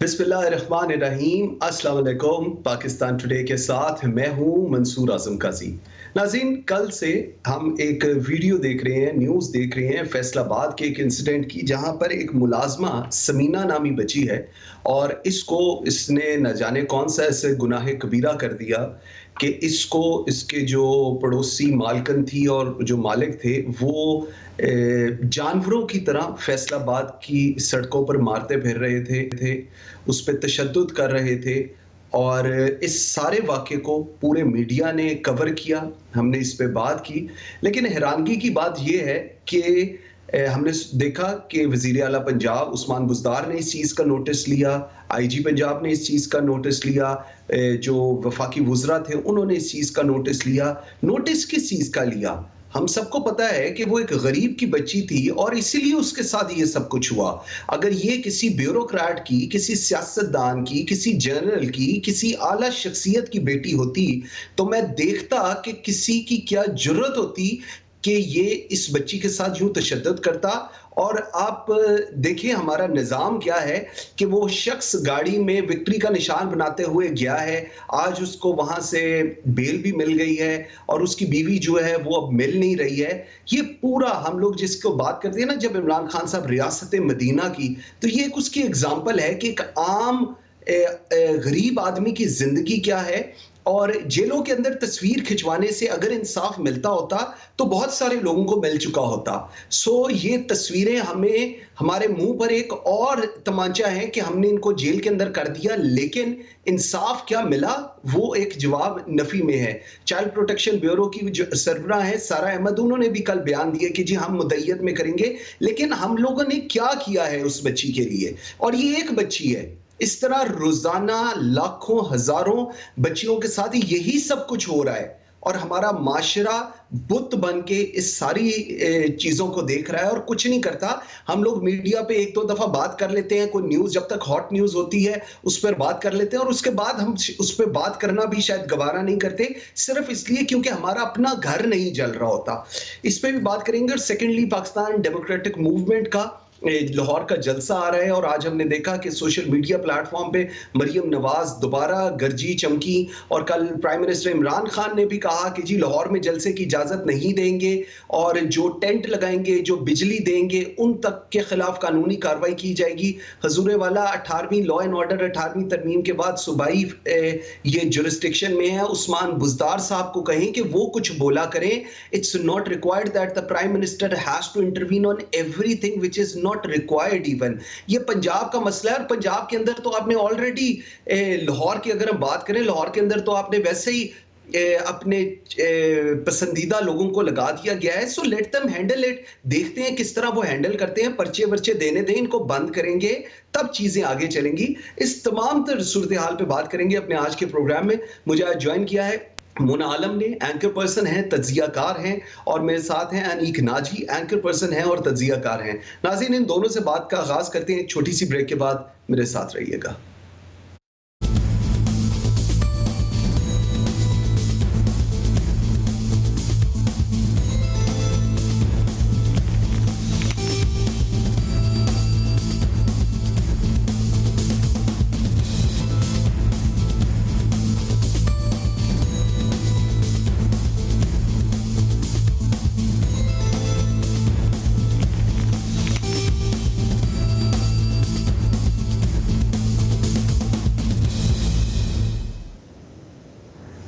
बिस्मिल्लाहिर्रहमानिर्रहीम अस्सलाम वालेकुम। पाकिस्तान टुडे के साथ मैं हूं मंसूर आजम काजी। नाज़रीन, कल से हम एक वीडियो देख रहे हैं, न्यूज़ देख रहे हैं फैसलाबाद के एक इंसिडेंट की, जहां पर एक मुलाजमा समीना नामी बची है और इसने न जाने कौन सा ऐसे गुनाह कबीरा कर दिया कि इसके जो पड़ोसी मालकन थी और जो मालिक थे वो जानवरों की तरह फैसलाबाद की सड़कों पर मारते फिर रहे थे, उस पे तशद्दुद कर रहे थे। और इस सारे वाक़े को पूरे मीडिया ने कवर किया, हमने इस पे बात की। लेकिन हैरानगी की बात ये है कि हमने देखा कि वज़ीर आला पंजाब उस्मान बुज़दार ने इस चीज़ का नोटिस लिया, आईजी पंजाब ने इस चीज़ का नोटिस लिया, जो वफाकी वुज़रा थे उन्होंने इस चीज़ का नोटिस लिया। नोटिस किस चीज़ का लिया? हम सबको पता है कि वो एक गरीब की बच्ची थी और इसीलिए उसके साथ ये सब कुछ हुआ। अगर ये किसी ब्यूरोक्रेट की, किसी सियासतदान की, किसी जनरल की, किसी आला शख्सियत की बेटी होती तो मैं देखता कि किसी की क्या जुर्रत होती कि ये इस बच्ची के साथ यूं तशद्दुद करता। और आप देखिए हमारा निज़ाम क्या है कि वो शख्स गाड़ी में विक्ट्री का निशान बनाते हुए गया है, आज उसको वहां से बेल भी मिल गई है और उसकी बीवी जो है वो अब मिल नहीं रही है। ये पूरा हम लोग जिसको बात करते हैं ना, जब इमरान खान साहब रियासत मदीना की, तो ये एक उसकी एग्जाम्पल है कि एक आम गरीब आदमी की जिंदगी क्या है। और जेलों के अंदर तस्वीर खिंचवाने से अगर इंसाफ मिलता होता तो बहुत सारे लोगों को मिल चुका होता। ये तस्वीरें हमें हमारे मुंह पर एक और तमांचा है कि हमने इनको जेल के अंदर कर दिया, लेकिन इंसाफ क्या मिला वो एक जवाब नफी में है। चाइल्ड प्रोटेक्शन ब्यूरो की जो सरबराह है सारा अहमद, उन्होंने भी कल बयान दिया कि जी हम मुद्दईयत में करेंगे, लेकिन हम लोगों ने क्या किया है उस बच्ची के लिए। और ये एक बच्ची है, इस तरह रोजाना लाखों हजारों बच्चियों के साथ यही सब कुछ हो रहा है और हमारा माशरा बुत बन के इस सारी चीजों को देख रहा है और कुछ नहीं करता। हम लोग मीडिया पे एक दो दफा बात कर लेते हैं, कोई न्यूज जब तक हॉट न्यूज होती है उस पर बात कर लेते हैं और उसके बाद हम उस पर बात करना भी शायद गवारा नहीं करते, सिर्फ इसलिए क्योंकि हमारा अपना घर नहीं जल रहा होता। इस पर भी बात करेंगे। और सेकेंडली, पाकिस्तान डेमोक्रेटिक मूवमेंट का लाहौर का जलसा आ रहा है और आज हमने देखा कि सोशल मीडिया प्लेटफॉर्म पे मरियम नवाज दोबारा गरजी चमकी और कल प्राइम मिनिस्टर इमरान खान ने भी कहा कि जी लाहौर में जलसे की इजाजत नहीं देंगे और जो टेंट लगाएंगे, जो बिजली देंगे, उन तक के खिलाफ कानूनी कार्रवाई की जाएगी। हजूर वाला 18वीं लॉ एंड ऑर्डर 18वीं तरमीम के बाद सूबाई ये जुरिस्डिक्शन में है। उस्मान बुज़दार साहब को कहें कि वो कुछ बोला करें। It's not required that the prime minister has to intervene on everything which is not required even. ये पंजाब का मसला है और पंजाब के अंदर तो आपने ऑलरेडी, लाहौर की अगर हम बात करें, लाहौर के अंदर तो आपने वैसे ही अपने पसंदीदा लोगों को लगा दिया गया है। So let them handle it. देखते हैं किस तरह वो हैंडल करते हैं। पर्चे वर्चे देने दें, इनको बंद करेंगे तब चीजें आगे चलेंगी। इस तमाम सूरत हाल पे बात करेंगे अपने आज के प्रोग्राम में। मुझे आज ज्वाइन किया है मोना आलम ने, एंकर पर्सन है, तज्जियाकार हैं, और मेरे साथ हैं अनीक नाजी, एंकर पर्सन हैं और तज्जियाकार हैं। नाज़रीन, इन दोनों से बात का आगाज करते हैं एक छोटी सी ब्रेक के बाद। मेरे साथ रहिएगा।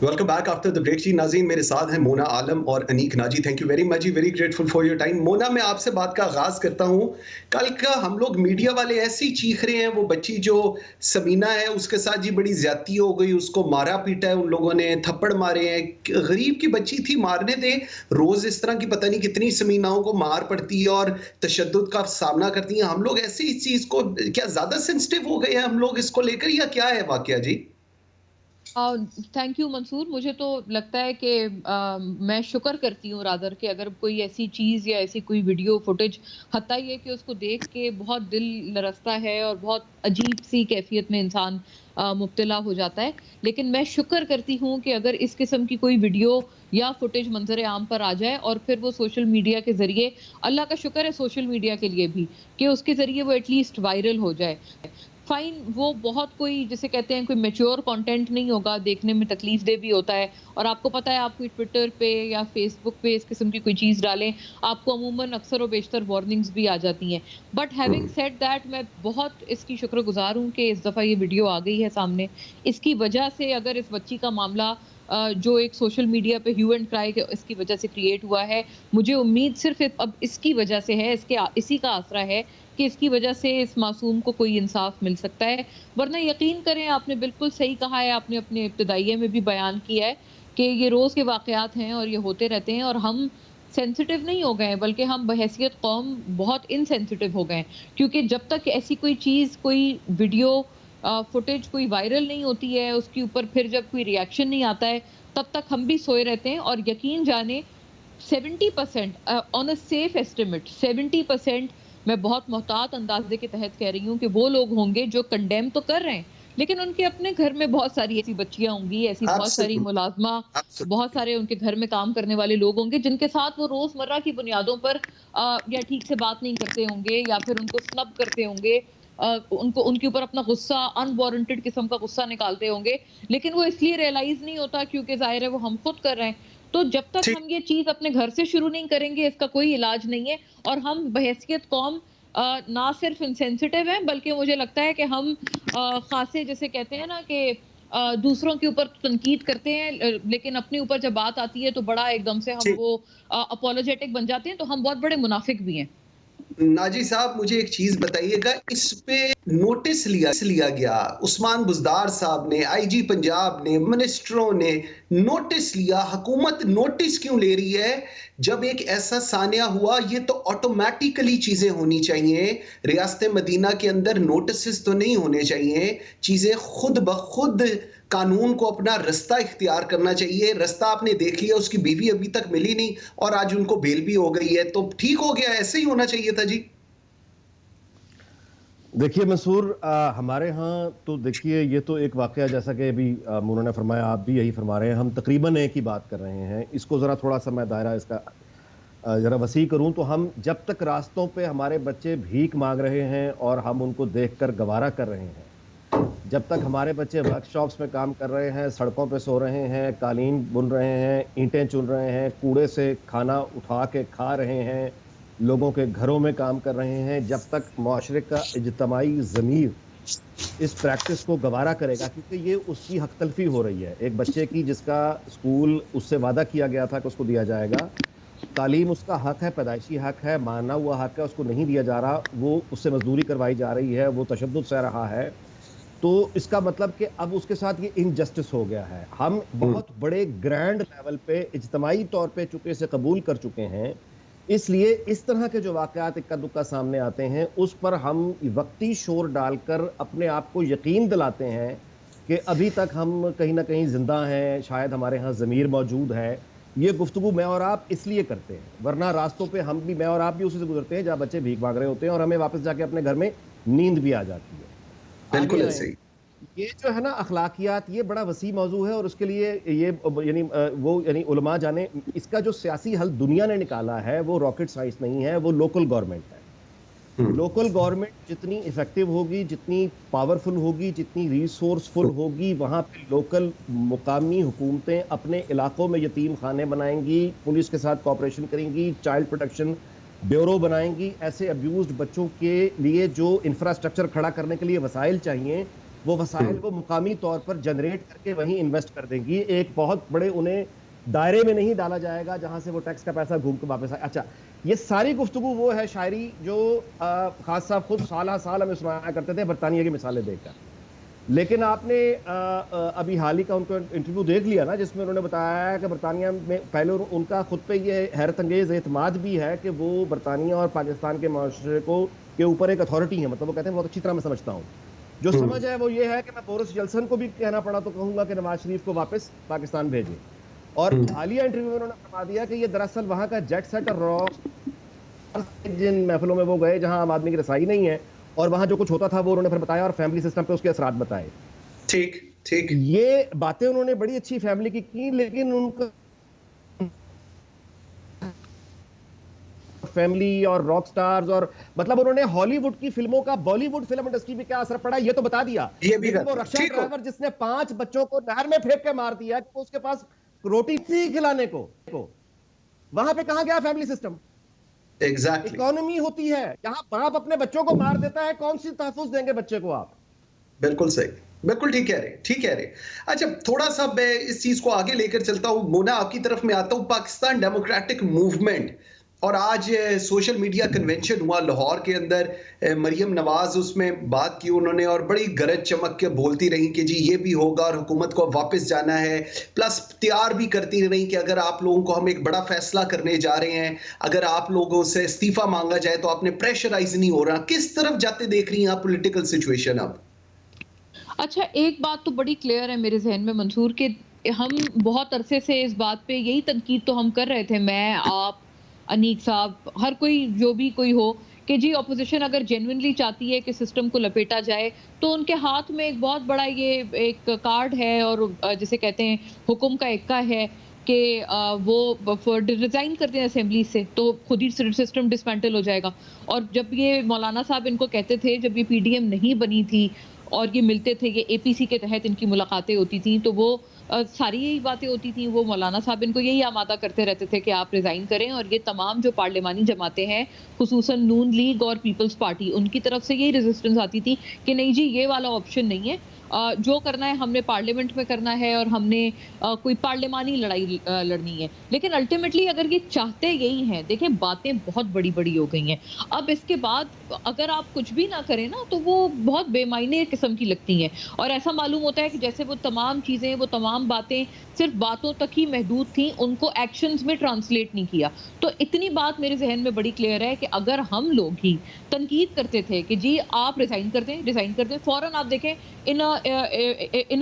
Welcome back after the break जी। नाज़रीन, मेरे साथ हैं मोना आलम और Aneek Naji. Thank you very much जी, very grateful for your time. Mona, मैं आपसे बात का आगाज करता हूं। कल का हम लोग मीडिया वाले ऐसे ही चीख रहे हैं, वो बच्ची जो समीना है उसके साथ जी बड़ी ज्यादती हो गई, उसको मारा पीटा है, उन लोगों ने थप्पड़ मारे हैं। गरीब की बच्ची थी, मारने दे। रोज इस तरह की पता नहीं कितनी समीनाओं को मार पड़ती है और तशद्दुद का सामना करती हैं। हम लोग ऐसी इस चीज को क्या ज्यादा सेंसिटिव हो गए हैं हम लोग इसको लेकर, या क्या है वाकया जी? Thank you Mansoor. मुझे तो लगता है कि मैं शुक्र करती हूँ रादर कि अगर कोई ऐसी चीज़ या ऐसी कोई वीडियो फुटेज, हत्ता ये कि उसको देख के बहुत दिल लरसता है और बहुत अजीब सी कैफियत में इंसान मुब्तला हो जाता है। लेकिन मैं शुक्र करती हूँ कि अगर इस किस्म की कोई वीडियो या फुटेज मंजर आम पर आ जाए और फिर वो सोशल मीडिया के ज़रिए, अल्लाह का शुक्र है सोशल मीडिया के लिए भी, कि उसके ज़रिए वो एटलीस्ट वायरल हो जाए। फाइन, वो बहुत कोई जिसे कहते हैं कोई मैच्योर कंटेंट नहीं होगा, देखने में तकलीफ-दह भी होता है और आपको पता है आप कोई ट्विटर पे या फेसबुक पे इस किस्म की कोई चीज़ डालें, आपको अमूमन अक्सर व बेशतर वार्निंग्स भी आ जाती हैं। But having hmm. Said that मैं बहुत इसकी शुक्रगुज़ार हूँ कि इस दफ़ा ये वीडियो आ गई है सामने। इसकी वजह से अगर इस बच्ची का मामला जो एक सोशल मीडिया पे ह्यू एंड क्राई के इसकी वजह से क्रिएट हुआ है, मुझे उम्मीद सिर्फ़ अब इसकी वजह से है, इसी का आसरा है कि इसकी वजह से इस मासूम को कोई इंसाफ मिल सकता है। वरना यकीन करें आपने बिल्कुल सही कहा है, आपने अपने इब्तिदाइये में भी बयान किया है कि ये रोज़ के वाक़यात हैं और ये होते रहते हैं और हम सेंसिटिव नहीं हो गए हैं, बल्कि हम बहैसियत कौम बहुत इनसेंसिटिव हो गए हैं। क्योंकि जब तक ऐसी कोई चीज़, कोई वीडियो फुटेज कोई वायरल नहीं होती है, उसके ऊपर फिर जब कोई रिएक्शन नहीं आता है, तब तक हम भी सोए रहते हैं और यकीन जाने 70% ऑन अ सेफ एस्टिमेट 70% मैं बहुत मोहतात अंदाजे के तहत कह रही हूँ कि वो लोग होंगे जो कंडेम तो कर रहे हैं, लेकिन उनके अपने घर में बहुत सारी ऐसी बच्चियाँ होंगी, ऐसी बहुत सारी एब्सोल्युटली, मुलाज़मा, बहुत एब्सोल्युटली। सारे उनके घर में काम करने वाले लोग होंगे, जिनके साथ वो रोज़मर्रा की बुनियादों पर या ठीक से बात नहीं करते होंगे या फिर उनको स्नब करते होंगे। उनको उनके ऊपर अपना गुस्सा, अनवारंटेड किस्म का गुस्सा निकालते होंगे, लेकिन वो इसलिए रियलाइज़ नहीं होता क्योंकि ज़ाहिर है वो हम खुद कर रहे हैं। तो जब तक ठीक। हम ये चीज़ अपने घर से शुरू नहीं करेंगे, इसका कोई इलाज नहीं है और हम बहैसियत कौम ना सिर्फ इनसेंसिटिव हैं, बल्कि मुझे लगता है कि हम ख़ासे जिसे कहते हैं ना कि दूसरों के ऊपर तनकीद करते हैं, लेकिन अपने ऊपर जब बात आती है तो बड़ा एकदम से हम ठीक। वो अपोलोजेटिक बन जाते हैं, तो हम बहुत बड़े मुनाफिक भी हैं। नाजी साहब, मुझे एक चीज बताइएगा, इस पे नोटिस लिया गया, उस्मान बुज़दार साहब ने, आईजी पंजाब ने, मिनिस्टरों ने नोटिस लिया, हुकूमत नोटिस क्यों ले रही है? जब एक ऐसा सानिया हुआ, ये तो ऑटोमेटिकली चीजें होनी चाहिए। रियासत मदीना के अंदर नोटिस तो नहीं होने चाहिए, चीजें खुद ब खुद कानून को अपना रास्ता इख्तियार करना चाहिए। रास्ता आपने देख लिया, उसकी बीवी अभी तक मिली नहीं और आज उनको बेल भी हो गई है, तो ठीक हो गया, ऐसे ही होना चाहिए था जी। देखिए मंसूर, हमारे यहाँ तो देखिए ये तो एक वाकया, जैसा कि अभी मोना ने फरमाया, आप भी यही फरमा रहे हैं, हम तकरीबन एक ही बात कर रहे हैं। इसको ज़रा थोड़ा सा मैं दायरा इसका ज़रा वसी करूं तो हम जब तक रास्तों पे हमारे बच्चे भीख मांग रहे हैं और हम उनको देखकर गवारा कर रहे हैं, जब तक हमारे बच्चे वर्कशॉप्स में काम कर रहे हैं, सड़कों पे सो रहे हैं, कालीन बुन रहे हैं, ईंटें चुन रहे हैं, कूड़े से खाना उठा के खा रहे हैं, लोगों के घरों में काम कर रहे हैं, जब तक मुआशरे का इज्तिमाई ज़मीर इस प्रैक्टिस को गवारा करेगा, क्योंकि ये उसकी हक तलफी हो रही है एक बच्चे की, जिसका स्कूल उससे वादा किया गया था कि उसको दिया जाएगा, तालीम उसका हक है, पैदाइशी हक है, माना हुआ हक है, उसको नहीं दिया जा रहा, वो उससे मजदूरी करवाई जा रही है, वो तशद्दुद सह रहा है। तो इसका मतलब कि अब उसके साथ ये इनजस्टिस हो गया है। हम बहुत बड़े ग्रैंड लेवल पे इज्तिमाई तौर पे चुके से कबूल कर चुके हैं, इसलिए इस तरह के जो वाक़यात इक्का दुक्का सामने आते हैं उस पर हम वक्ती शोर डालकर अपने आप को यकीन दिलाते हैं कि अभी तक हम कहीं ना कहीं जिंदा हैं, शायद हमारे यहाँ ज़मीर मौजूद है। ये गुफ्तगू मैं और आप इसलिए करते हैं, वरना रास्तों पे हम भी, मैं और आप भी उसी से गुजरते हैं जहाँ बच्चे भीख मांग रहे होते हैं और हमें वापस जाके अपने घर में नींद भी आ जाती है। बिल्कुल आगे ऐसे ही। ये जो है ना अखलाकियात, ये बड़ा वसी मौजू है और उसके लिए ये यानी उलमा जाने, इसका जो सियासी हल दुनिया ने निकाला है वो रॉकेट साइंस नहीं है, वो लोकल गवर्नमेंट है। लोकल गवर्नमेंट जितनी इफेक्टिव होगी, जितनी पावरफुल होगी, जितनी रिसोर्सफुल होगी, वहाँ पे लोकल मुकामी हुकूमतें अपने इलाकों में यतीम खाने बनाएंगी, पुलिस के साथ कॉपरेशन करेंगी, चाइल्ड प्रोटेक्शन ब्यूरो बनाएंगी, ऐसे अब्यूज्ड बच्चों के लिए जो इंफ्रास्ट्रक्चर खड़ा करने के लिए वसाइल चाहिए, वो वसाइल को मुकामी तौर पर जनरेट करके वहीं इन्वेस्ट कर देंगी। एक बहुत बड़े उन्हें दायरे में नहीं डाला जाएगा जहां से वो टैक्स का पैसा घूम के वापस आए। अच्छा, ये सारी गुफ्तगू वो है शायरी जो खास साहब खुद साल साल हमें सुनाया करते थे बरतानिया की मिसालें देकर। लेकिन आपने अभी हाल ही का उनको इंटरव्यू देख लिया ना, जिसमें उन्होंने बताया कि बरतानिया में पहले उनका खुद पे ये हैरत अंगेज एतमाद भी है कि वो बरतानिया और पाकिस्तान के माशरे को के ऊपर एक अथॉरिटी है। मतलब वो कहते हैं बहुत अच्छी तरह मैं समझता हूँ, जो समझ है वो ये है कि मैं बोरिस जॉनसन को भी कहना पड़ा तो कहूंगा कि नवाज शरीफ को वापस पाकिस्तान भेजें। और हालिया इंटरव्यू में उन्होंने बता दिया कि ये दरअसल वहां का जेट सेट और रॉ, जिन महफिलों में वो गए जहां आम आदमी की रसाई नहीं है और वहां जो कुछ होता था वो उन्होंने फिर बताया और फैमिली सिस्टम पे उसके असरात बताए। ठीक ठीक, ये बातें उन्होंने बड़ी अच्छी फैमिली की, लेकिन उनका फैमिली और रॉक स्टार्स, और मतलब उन्होंने हॉलीवुड की फिल्मों का बॉलीवुड फिल्म इंडस्ट्री में क्या असर पड़ा ये तो बता दिया। ये भी लेकिन वो रक्षा ड्राइवर जिसने 5 बच्चों को नहर में फेंक के मार दिया, तो उसके पास रोटी थी खिलाने को, वहां पे कहां गया फैमिली सिस्टम? एग्जैक्टली इकोनॉमी होती है, यहाँ बाप अपने बच्चों को मार देता है, कौन सी तहफुज देंगे बच्चे को आप? बिल्कुल सही, बिल्कुल ठीक कह रहे, ठीक कह रहे। अच्छा, थोड़ा सा मैं इस चीज को आगे लेकर चलता हूं। मोना, आपकी तरफ में आता हूं। पाकिस्तान डेमोक्रेटिक मूवमेंट, और आज सोशल मीडिया कन्वेंशन हुआ लाहौर के अंदर। मरियम नवाज उसमें बात की उन्होंने, और बड़ी गरज चमक के बोलती रही कि जी ये भी होगा और हुकूमत को वापस जाना है। प्लस तैयार भी करती रही कि अगर आप लोगों को हम एक बड़ा फैसला करने जा रहे हैं, अगर आप लोगों से इस्तीफा मांगा जाए तो आपने प्रेशराइज नहीं हो रहा। किस तरफ जाते देख रही हैं आप पॉलिटिकल सिचुएशन अब? अच्छा, एक बात तो बड़ी क्लियर है मेरे जहन में मंसूर, कि हम बहुत अरसे से इस बात पे यही तनकीद तो हम कर रहे थे, मैं, आप, अनीक साहब, हर कोई, जो भी कोई हो, कि जी ऑपोजिशन अगर जेन्युइनली चाहती है कि सिस्टम को लपेटा जाए, तो उनके हाथ में एक बहुत बड़ा ये एक कार्ड है, और जिसे कहते हैं हुक्म का इक्का है कि वो रिजाइन करते हैं असेंबली से, तो खुद ही सिस्टम डिसमेंटल हो जाएगा। और जब ये मौलाना साहब इनको कहते थे, जब ये पीडीएम नहीं बनी थी और ये मिलते थे, ये एपीसी के तहत इनकी मुलाकातें होती थी, तो वो सारी यही बातें होती थी। वो मौलाना साहब इनको यही आमादा करते रहते थे कि आप रिजाइन करें, और ये तमाम जो पार्लिमानी जमातें हैं, खुसूसन नून लीग और पीपल्स पार्टी, उनकी तरफ से यही रेजिस्टेंस आती थी कि नहीं जी, ये वाला ऑप्शन नहीं है, जो करना है हमने पार्लियामेंट में करना है, और हमने कोई पार्लिमानी लड़ाई लड़नी है। लेकिन अल्टीमेटली अगर ये चाहते यही हैं, देखें बातें बहुत बड़ी बड़ी हो गई हैं, अब इसके बाद अगर आप कुछ भी ना करें ना, तो वो बहुत बेमायने किस्म की लगती हैं, और ऐसा मालूम होता है कि जैसे वो तमाम चीजें, वो तमाम बातें सिर्फ बातों तक ही महदूद थी, उनको एक्शंस में ट्रांसलेट नहीं किया। तो इतनी बात मेरे जहन में बड़ी क्लियर है कि अगर हम लोग ही तनकीद करते थे कि जी आप रिजाइन कर दें, फौरन आप देखें इन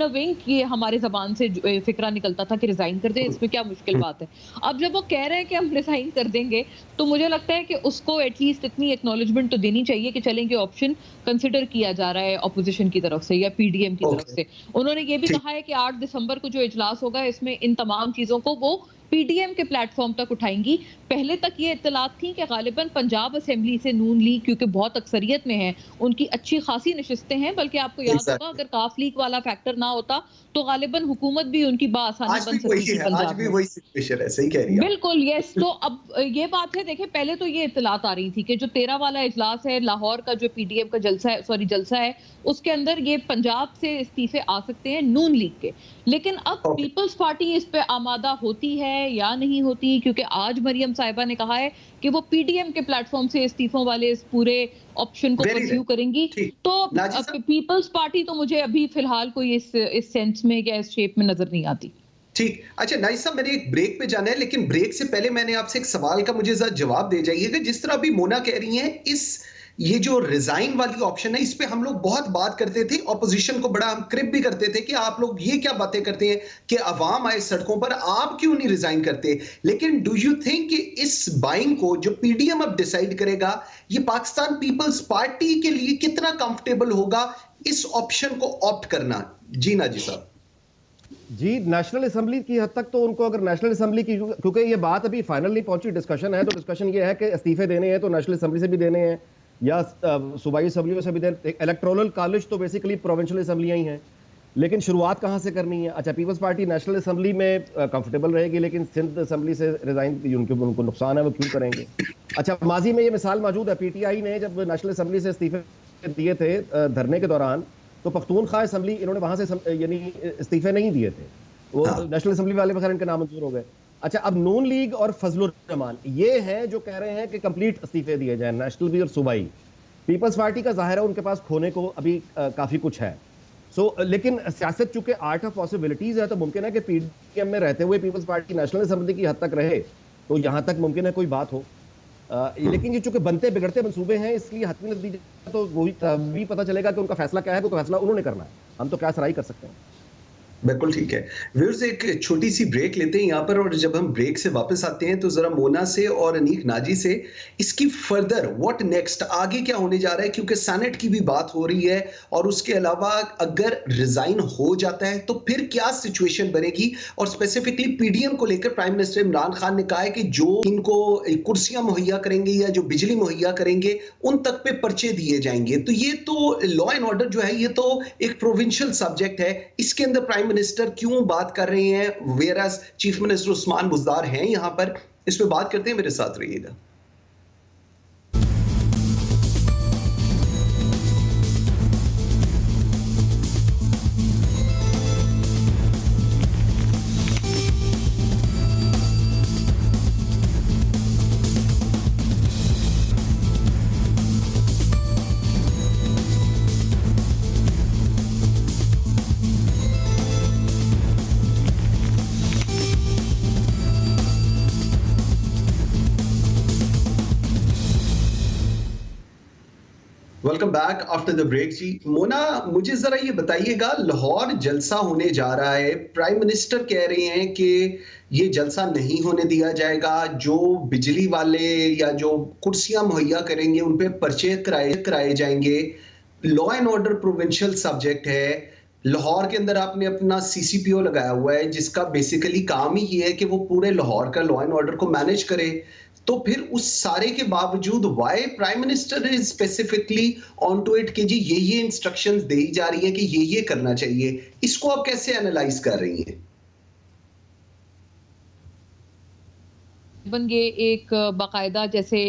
अ विंग ये हमारे जबान से फिक्रा निकलता था कि रिजाइन कर दें, इसमें क्या मुश्किल बात है। अब जब वो कह रहे हैं कि हम रिजाइन कर देंगे, तो मुझे लगता है कि उसको एटलीस्ट इतनी एक्नॉलेजमेंट तो देनी चाहिए कि चलें कि ऑप्शन कंसिडर किया जा रहा है अपोजिशन की तरफ से या पीडीएम की तरफ से। उन्होंने ये भी कहा है कि 8 दिसंबर को जो इजलास होगा, इसमें इन तमाम चीजों को वो पीडीएम के प्लेटफॉर्म तक उठाएंगी। पहले तक ये इत्तलात थी कि गालिबन पंजाब असेंबली से नून लीग, क्योंकि बहुत अक्सरियत में है, उनकी अच्छी खासी नशिस्तें हैं, बल्कि आपको याद होगा अगर काफ लीग वाला फैक्टर ना होता तो गालिबन हुकूमत भी उनकी बासानी बन सकती थी पंजाब में। वही सिचुएशन है, सही कह रही हैं। बिल्कुल, यस। तो अब ये बात है, देखिए पहले तो ये इत्तलात आ रही थी कि जो 13 वाला इजलास है लाहौर का, जो पीडीएम का जलसा है, उसके अंदर ये पंजाब से इस्तीफे आ सकते हैं नून लीग के। लेकिन अब पीपल्स पार्टी इस पे आमादा होती है या नहीं होती, क्योंकि आज मरियम साहिबा ने कहा है कि वो पीडीएम के प्लेटफॉर्म से इस्तीफों वाले इस पूरे ऑप्शन को परस्यू करेंगी। तो पीपल्स पार्टी तो मुझे अभी फिलहाल कोई इस सेंस में या इस शेप में नजर नहीं आती। ठीक। अच्छा नाजिस साहब, मैंने एक ब्रेक पे जाना है, लेकिन ब्रेक से पहले मैंने आपसे एक सवाल का मुझे जरा जवाब दे जाइएगा। जिस तरह अभी मोना कह रही हैं, ये जो रिजाइन वाली ऑप्शन है, इस पे हम लोग बहुत बात करते थे, ऑपोजिशन को बड़ा हम क्रिप भी करते थे कि आप लोग ये क्या बातें करते हैं कि अवाम आए सड़कों पर, आप क्यों नहीं रिजाइन करते। लेकिन डू यू थिंक कि इस बाइंग को जो पीडीएम अब डिसाइड करेगा, ये पाकिस्तान पीपल्स पार्टी के लिए कितना कंफर्टेबल होगा इस ऑप्शन को ऑप्ट करना? जी नाजी साहब। जी, नेशनल असेंबली की हद तक तो उनको, अगर नेशनल असेंबली की, क्योंकि ये बात अभी फाइनल नहीं पहुंची, डिस्कशन है, तो डिस्कशन ये है कि इस्तीफे देने हैं तो नेशनल असेंबली से भी देने हैं या सूबाई असेंबलियों से भी देने। इलेक्टोरल कॉलेज तो बेसिकली प्रोविंशियल असेंबलियां ही हैं, लेकिन शुरुआत कहां से करनी है? अच्छा, पीपल्स पार्टी नेशनल असेंबली में कंफर्टेबल रहेगी, लेकिन सिंध असेंबली से रिजाइन उनको नुकसान है, वो क्यों करेंगे? अच्छा, माजी में ये मिसाल मौजूद है, पीटीआई ने जब नेशनल असेंबली से इस्तीफे दिए थे धरने के दौरान, तो पख्तूनख्वा असेंबली, इन्होंने वहां से यानी इस्तीफे नहीं दिए थे, वो नेशनल असेंबली वाले बगैर इनके नामंजूर हो गए। अच्छा, अब नून लीग और फजलुर रहमान ये हैं जो कह रहे हैं कि कंप्लीट इस्तीफे दिए जाए, नेशनल भी और सूबाई। पीपल्स पार्टी का जाहिर है उनके पास खोने को अभी काफी कुछ है। लेकिन सियासत चूंकि आर्ट ऑफ पॉसिबिलिटीज है, तो मुमकिन है कि पीडीएम में रहते हुए पीपल्स पार्टी नेशनल असेंबली की हद तक रहे, तो यहां तक मुमकिन है कोई बात हो। लेकिन ये चूंकि बनते बिगड़ते मंसूबे हैं, इसलिए हतमी नतीजा तो वही तभी पता चलेगा कि उनका फैसला क्या है, वो फैसला उन्होंने करना है, हम तो क्या सराही कर सकते हैं। बिल्कुल ठीक है। व्यूअर्स, एक छोटी सी ब्रेक लेते हैं यहाँ पर, और जब हम ब्रेक से वापस आते हैं तो जरा मोना से और अनीक नाजी से इसकी फर्दर व्हाट नेक्स्ट, आगे क्या होने जा रहा है, क्योंकि सेनेट की भी बात हो रही है, और उसके अलावा अगर रिजाइन हो जाता है तो फिर क्या सिचुएशन बनेगी, और स्पेसिफिकली पीडीएम को लेकर प्राइम मिनिस्टर इमरान खान ने कहा है कि जो इनको कुर्सियां मुहैया करेंगे या जो बिजली मुहैया करेंगे उन तक पे पर्चे दिए जाएंगे। तो ये तो लॉ एंड ऑर्डर जो है ये तो एक प्रोविंशियल सब्जेक्ट है, इसके अंदर प्राइम मिनिस्टर क्यों बात कर रहे हैं, whereas chief minister Usman Buzdar हैं यहां पर। इस पे बात करते हैं, मेरे साथ रहिएगा। Welcome back after the break जी। मोना, मुझे जरा ये बताइएगा, लाहौर जलसा होने जा रहा है, प्राइम मिनिस्टर कह रहे हैं कि ये जलसा नहीं होने दिया जाएगा, जो बिजली वाले या जो कुर्सियां मुहैया करेंगे उन पे पर्चे कराए जाएंगे। Law and order provincial subject है। लाहौर के अंदर आपने अपना सीसीपीओ लगाया हुआ है जिसका बेसिकली काम ही ये है कि वो पूरे लाहौर का लॉ एंड ऑर्डर को मैनेज करे। तो फिर उस सारे के बावजूद why prime minister is specifically on to it कि जी ये इंस्ट्रक्शंस दी जा रही है कि ये करना चाहिए, इसको आप कैसे एनालाइज कर रही हैं? ये एक बाकायदा जैसे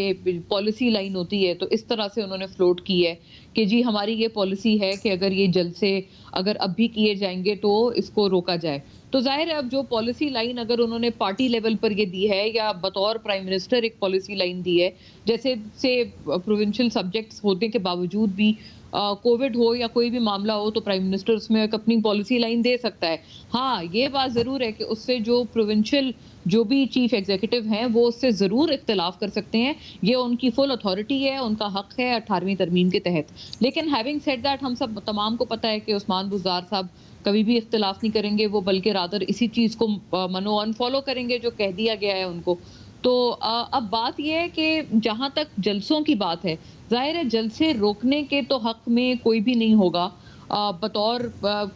पॉलिसी लाइन होती है, तो इस तरह से उन्होंने फ्लोट की है कि जी हमारी ये पॉलिसी है कि अगर ये जलसे अगर अब भी किए जाएंगे तो इसको रोका जाए। तो जाहिर है अब जो पॉलिसी लाइन अगर उन्होंने पार्टी लेवल पर ये दी है या बतौर प्राइम मिनिस्टर एक पॉलिसी लाइन दी है, जैसे से प्रोविंशियल सब्जेक्ट्स होने के बावजूद भी कोविड हो या कोई भी मामला हो तो प्राइम मिनिस्टर उसमें एक अपनी पॉलिसी लाइन दे सकता है। हाँ, ये बात जरूर है कि उससे जो प्रोविंशियल जो भी चीफ एग्जीक्यूटिव हैं वो उससे जरूर इख्तिलाफ कर सकते हैं, ये उनकी फुल अथॉरिटी है, उनका हक है 18वीं तरमीम के तहत। लेकिन हैविंग सेड दैट, हम सब तमाम को पता है कि उस्मान बुज़दार साहब कभी भी इख्तिलाफ नहीं करेंगे, वो बल्कि रादर इसी चीज को मनो अनफॉलो करेंगे जो कह दिया गया है उनको। तो अब बात यह है कि जहां तक जलसों की बात है, जाहिर है जलसे रोकने के तो हक में कोई भी नहीं होगा बतौर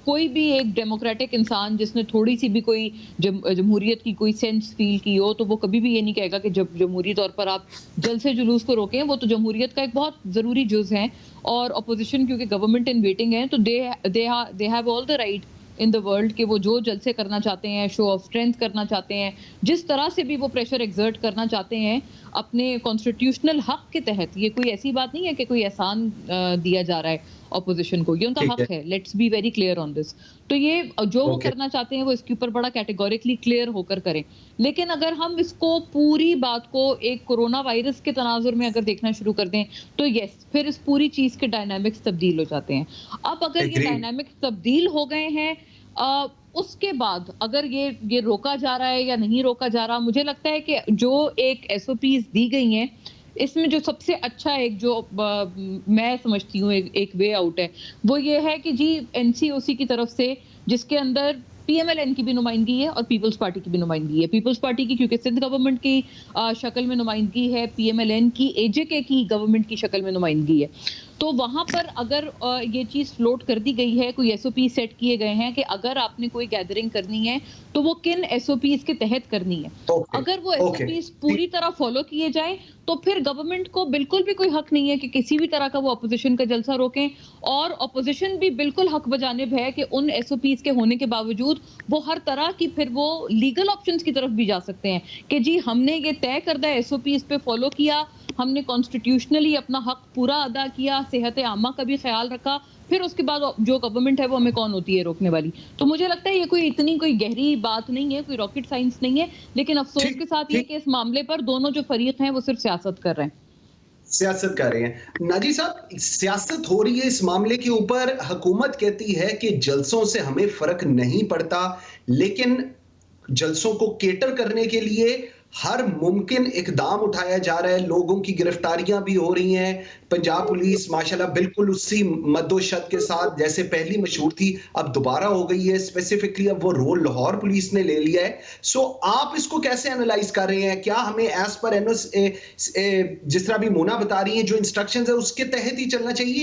कोई भी एक डेमोक्रेटिक इंसान जिसने थोड़ी सी भी कोई जमहूरियत की कोई सेंस फील की हो, तो वो कभी भी ये नहीं कहेगा कि जब जमहूरी तौर पर आप जलसे जुलूस को रोकें। वो तो जमहूरियत का एक बहुत ज़रूरी जुज़ है, और अपोजिशन क्योंकि गवर्नमेंट इन वेटिंग है तो they have all the right in the world कि वो जो जलसे करना चाहते हैं, शो ऑफ स्ट्रेंथ करना चाहते हैं, जिस तरह से भी वो प्रेशर एक्सर्ट करना चाहते हैं अपने कॉन्स्टिट्यूशनल हक के तहत। ये कोई ऐसी बात नहीं है कि कोई एहसान दिया जा रहा है ऑपोजिशन को, ये उनका हक है। Let's be very clear on this. तो ये जो वो करना चाहते हैं वो इसके ऊपर बड़ा कैटेगोरिकली क्लियर होकर करें। लेकिन अगर हम इसको पूरी बात को एक कोरोना वायरस के तनाजुर में अगर देखना शुरू कर दें तो यस, फिर इस पूरी चीज के डायनामिक्स तब्दील हो जाते हैं। अब अगर ये डायनामिक्स तब्दील हो गए हैं, उसके बाद अगर ये रोका जा रहा है या नहीं रोका जा रहा, मुझे लगता है कि जो एक SOPs दी गई हैं इसमें जो सबसे अच्छा एक जो मैं समझती हूँ एक वे आउट है वो ये है कि जी NCOC की तरफ से, जिसके अंदर PMLN की भी नुमाइंदगी है और पीपल्स पार्टी की भी नुमाइंदगी है। पीपल्स पार्टी की क्योंकि सिंध गवर्नमेंट की शक्ल में नुमाइंदगी है, PMLN की AJK की गवर्नमेंट की शक्ल में नुमाइंदगी है। तो वहां पर अगर ये चीज फ्लोट कर दी गई है, कोई SOP सेट किए गए हैं कि अगर आपने कोई गैदरिंग करनी है तो वो किन SOPs के तहत करनी है। अगर वो SOPs पूरी तरह फॉलो किए जाए तो फिर गवर्नमेंट को बिल्कुल भी कोई हक नहीं है कि किसी भी तरह का वो अपोजिशन का जलसा रोकें, और अपोजिशन भी बिल्कुल हक बजानिब है कि उन SOPs के होने के बावजूद वो हर तरह की फिर वो लीगल ऑप्शंस की तरफ भी जा सकते हैं कि जी हमने ये तय करदा SOPs पे फॉलो किया, हमने कॉन्स्टिट्यूशनली अपना हक पूरा अदा किया, सेहत आमा का भी ख्याल रखा, फिर उसके बाद जो गवर्नमेंट है वो हमें कौन होती है रोकने वाली। तो मुझे लगता है ये कोई इतनी कोई गहरी बात नहीं है, कोई रॉकेट साइंस नहीं है। लेकिन अफसोस के साथ ये कि इस मामले पर दोनों जो फरीक हैं वो सिर्फ सियासत कर रहे हैं, सियासत कर रहे हैं। नाजी साहब, सियासत हो रही है इस मामले के ऊपर। हुकूमत कहती है कि जलसों से हमें फर्क नहीं पड़ता, लेकिन जलसों को केटर करने के लिए हर मुमकिन इकदाम उठाया जा रहा है, लोगों की गिरफ्तारियां भी हो रही हैं। पंजाब पुलिस माशाल्लाह बिल्कुल उसी मद्दोशत के साथ जैसे पहली मशहूर थी, अब दोबारा हो गई है। स्पेसिफिकली अब वो रोल लाहौर पुलिस ने ले लिया है। सो आप इसको कैसे एनालाइज कर रहे हैं? क्या हमें एज पर जिस तरह भी मोना बता रही है जो इंस्ट्रक्शंस है उसके तहत ही चलना चाहिए?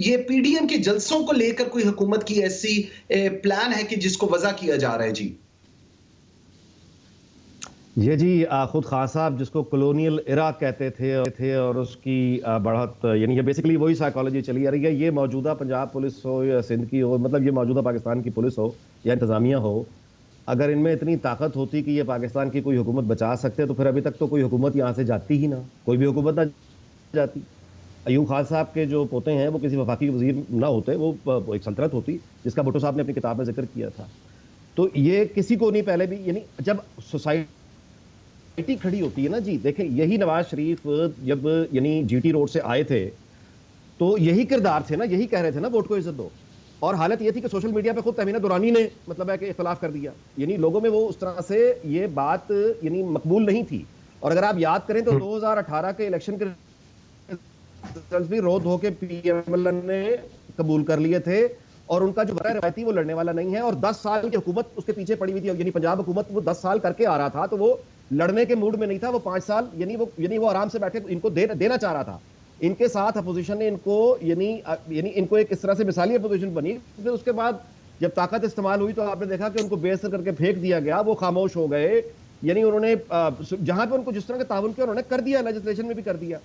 ये पीडीएम के जलसों को लेकर कोई हुकूमत की ऐसी प्लान है कि जिसको वजह किया जा रहा है? जी ये जी खुद खान साहब जिसको कॉलोनियल इरा कहते थे और उसकी बढ़त, यानी ये बेसिकली वही साइकोलॉजी चली आ रही है। ये मौजूदा पंजाब पुलिस हो या सिंध की हो, मतलब ये मौजूदा पाकिस्तान की पुलिस हो या इंतज़ामिया हो, अगर इनमें इतनी ताकत होती कि ये पाकिस्तान की कोई हुकूमत बचा सकते तो फिर अभी तक तो कोई हुकूमत यहाँ से जाती ही ना, कोई भी हुकूमत ना जाती। अयूब खान साहब के जो पोते हैं वो किसी वफाकी वजीर ना होते, वो एक सल्तनत होती जिसका भुट्टो साहब ने अपनी किताब में जिक्र किया था। तो ये किसी को नहीं पहले भी, यानी जब सोसाइटी खड़ी होती है ना जी, देखें यही नवाज शरीफ जब यानी जीटी रोड से आए थे तो यही किरदार थे ना, यही कह रहे थे ना वोट को इज्जत दो। और हालत ये थी कि सोशल मीडिया पे खुद तहमीना दुरानी ने मतलब है कि इख्तलाफ कर दिया, यानी लोगों में वो उस तरह से ये बात यानी मकबूल नहीं थी। और अगर आप याद करें तो 2018 के इलेक्शन के रिजल्ट भी रो धो के पीएमएल ने कबूल कर लिए थे और उनका जो रवायती वो लड़ने वाला नहीं है। और 10 साल की हुकूमत उसके पीछे पड़ी हुई थी, यानी पंजाब हुकूमत वो 10 साल करके आ रहा था तो वो लड़ने के मूड में नहीं था। वो 5 साल यानी वो आराम से बैठे इनको देना चाह रहा था। इनके साथ अपोजिशन ने इनको यानी इनको एक इस तरह से मिसाली अपोजिशन बनी। फिर उसके बाद जब ताकत इस्तेमाल हुई तो आपने देखा कि उनको बेअसर करके फेंक दिया गया, वो खामोश हो गए। यानी उन्होंने जहां पे उनको जिस तरह का ताउन किया उन्होंने कर दिया, लेजिस्लेशन में भी कर दिया।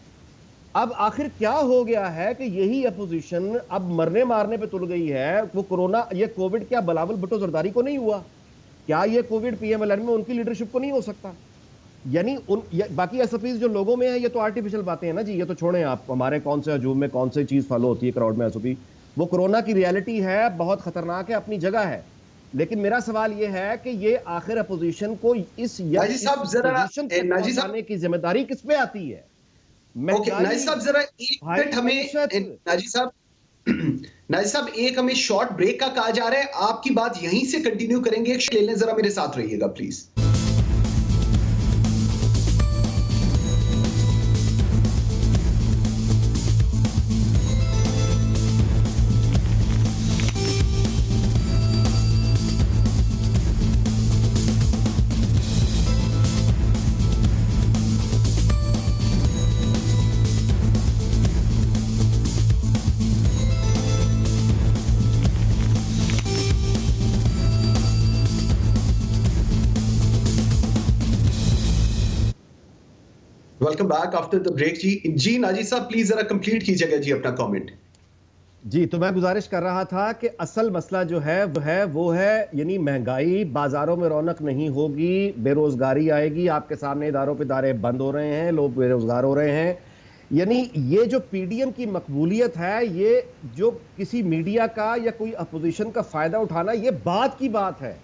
अब आखिर क्या हो गया है कि यही अपोजिशन अब मरने मारने पे तुल गई है। वो कोरोना, ये कोविड क्या बिलावल भुट्टो जरदारी को नहीं हुआ? क्या ये कोविड पीएमएलएन में उनकी लीडरशिप को नहीं हो सकता? यानी बाकी एसओपीज जो लोगों में है ये तो आर्टिफिशियल बातें हैं ना जी, ये तो छोड़ें आप, हमारे कौन से हजूम में कौन सी चीज फॉलो होती है क्राउड में एसओपी। वो कोरोना की रियलिटी है, बहुत खतरनाक है, अपनी जगह है। लेकिन मेरा सवाल ये है कि ये आखिर अपोजिशन को इस की जिम्मेदारी किस पे आती है? नाजी साहब जरा एक मिनट हमें, नाजी साहब एक हमें शॉर्ट ब्रेक का कहा जा रहा है, आपकी बात यहीं से कंटिन्यू करेंगे। जरा मेरे साथ रहिएगा please. Welcome back after the break जी नाजी साहब प्लीज जरा कंप्लीट कीजिएगा जी अपना कमेंट। जी तो मैं गुजारिश कर रहा था कि असल मसला जो है वो है यानी महंगाई, बाजारों में रौनक नहीं होगी, बेरोजगारी आएगी। आपके सामने इदारों पे इदारे बंद हो रहे हैं, लोग बेरोजगार हो रहे हैं। यानी ये जो पीडीएम की मकबूलियत है, ये जो किसी मीडिया का या कोई अपोजिशन का फायदा उठाना, ये बात की बात है।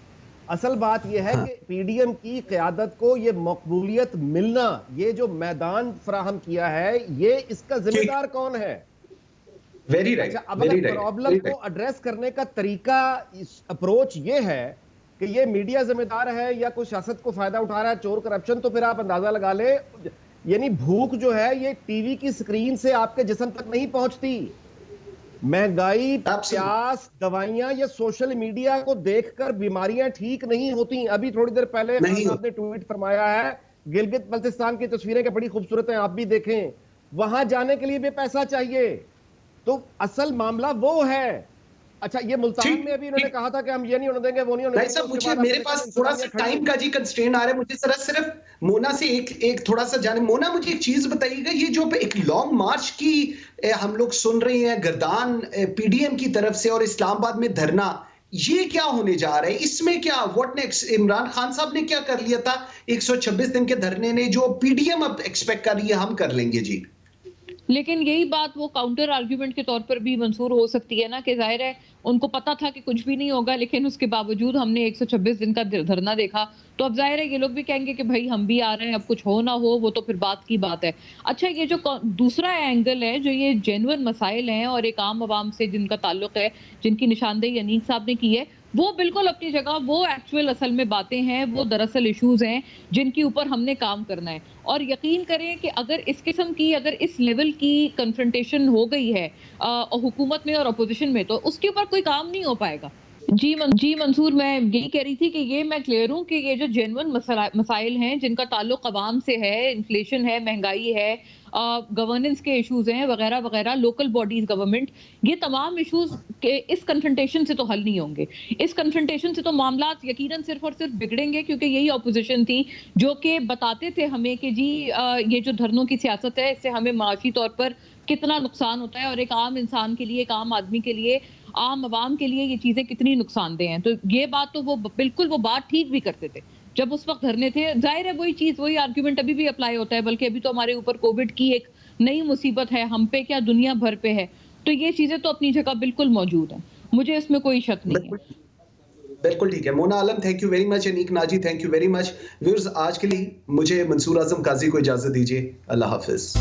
असल बात यह है कि पीडीएम की क़यादत को ये मकबूलियत मिलना, ये जो मैदान फराहम किया है, ये इसका जिम्मेदार कौन है? Very right. अब अगर प्रॉब्लम को एड्रेस करने का तरीका, अप्रोच ये है कि ये मीडिया जिम्मेदार है या कोई सियासत को फायदा उठा रहा है, चोर करप्शन, तो फिर आप अंदाजा लगा ले, यानी भूख जो है ये टीवी की स्क्रीन से आपके जिस्म तक नहीं पहुंचती। महंगाई, प्यास, दवाइयां, या सोशल मीडिया को देखकर बीमारियां ठीक नहीं होती। अभी थोड़ी देर पहले आपने ट्वीट फरमाया है, गिलगित बल्तिस्तान की तस्वीरें क्या बड़ी खूबसूरत हैं, आप भी देखें। वहां जाने के लिए भी पैसा चाहिए। तो असल मामला वो है। अच्छा, ये मुल्तान में अभी इन्होंने कहा था कि हम ये नहीं होने देंगे, वो नहीं होने देंगे। मुझे मेरे पास थोड़ा सा टाइम का जी कंस्ट्रेंट आ रहा है, मुझे जरा सिर्फ मोना से एक थोड़ा सा जाने। मोना, मुझे एक चीज बताइएगा, ये जो एक लॉन्ग मार्च की हम लोग सुन रहे हैं गर्दान पीडीएम की तरफ से और इस्लामाबाद में धरना, ये क्या होने जा रहा है? इसमें क्या व्हाट नेक्स्ट? इमरान खान साहब ने क्या कर लिया था 126 दिन के धरने ने, जो पीडीएम अब एक्सपेक्ट कर रही है हम कर लेंगे जी? लेकिन यही बात वो काउंटर आर्ग्यूमेंट के तौर पर भी मंसूर हो सकती है ना, कि जाहिर है उनको पता था कि कुछ भी नहीं होगा, लेकिन उसके बावजूद हमने 126 दिन का धरना देखा, तो अब जाहिर है ये लोग भी कहेंगे कि भाई हम भी आ रहे हैं, अब कुछ हो ना हो वो तो फिर बात की बात है। अच्छा, ये जो दूसरा एंगल है, जो ये जेन्युइन मसाइल हैं और एक आम आवाम से जिनका ताल्लुक है, जिनकी निशानदेही अनीक साहब ने की है, वो बिल्कुल अपनी जगह, वो एक्चुअल असल में बातें हैं, वो दरअसल इश्यूज हैं जिनके ऊपर हमने काम करना है। और यकीन करें कि अगर इस किस्म की, अगर इस लेवल की कन्फ्रंटेशन हो गई है हुकूमत में और अपोजिशन में, तो उसके ऊपर कोई काम नहीं हो पाएगा। जी मंसूर, मैं यही कह रही थी कि ये मैं क्लियर हूँ कि ये जो जेन्युइन मसाइल हैं जिनका ताल्लुक अवाम से है, इन्फ्लेशन है, महंगाई है, गवर्नेंस के इश्यूज हैं वगैरह वगैरह, लोकल बॉडीज, गवर्नमेंट, ये तमाम इश्यूज के इस कन्फ्रंटेशन से तो हल नहीं होंगे। इस कन्फ्रंटेशन से तो मामला यकीनन सिर्फ और सिर्फ बिगड़ेंगे, क्योंकि यही ऑपोजिशन थी जो कि बताते थे हमें कि जी ये जो धरनों की सियासत है इससे हमें माशी तौर पर कितना नुकसान होता है, और एक आम इंसान के लिए, एक आम आदमी के लिए, आम आवाम के लिए ये चीजें कितनी नुकसानदेह हैं। तो ये बात तो वो बिल्कुल वो बात ठीक भी करते थे जब उस वक्त धरने थे। जाहिर है वही चीज, वही आर्ग्यूमेंट अभी भी अप्लाई होता है, बल्कि अभी तो हमारे ऊपर कोविड की एक नई मुसीबत है, हम पे क्या दुनिया भर पे है। तो ये चीजें तो अपनी जगह बिल्कुल मौजूद हैं, मुझे इसमें कोई शक नहीं है। बिल्कुल ठीक है। Mona Alam, thank you very much. Aneek Naji, thank you very much. Viewers, आज के लिए मुझे मंसूर आजम काजी को इजाजत दीजिए। अल्लाह हाफिज।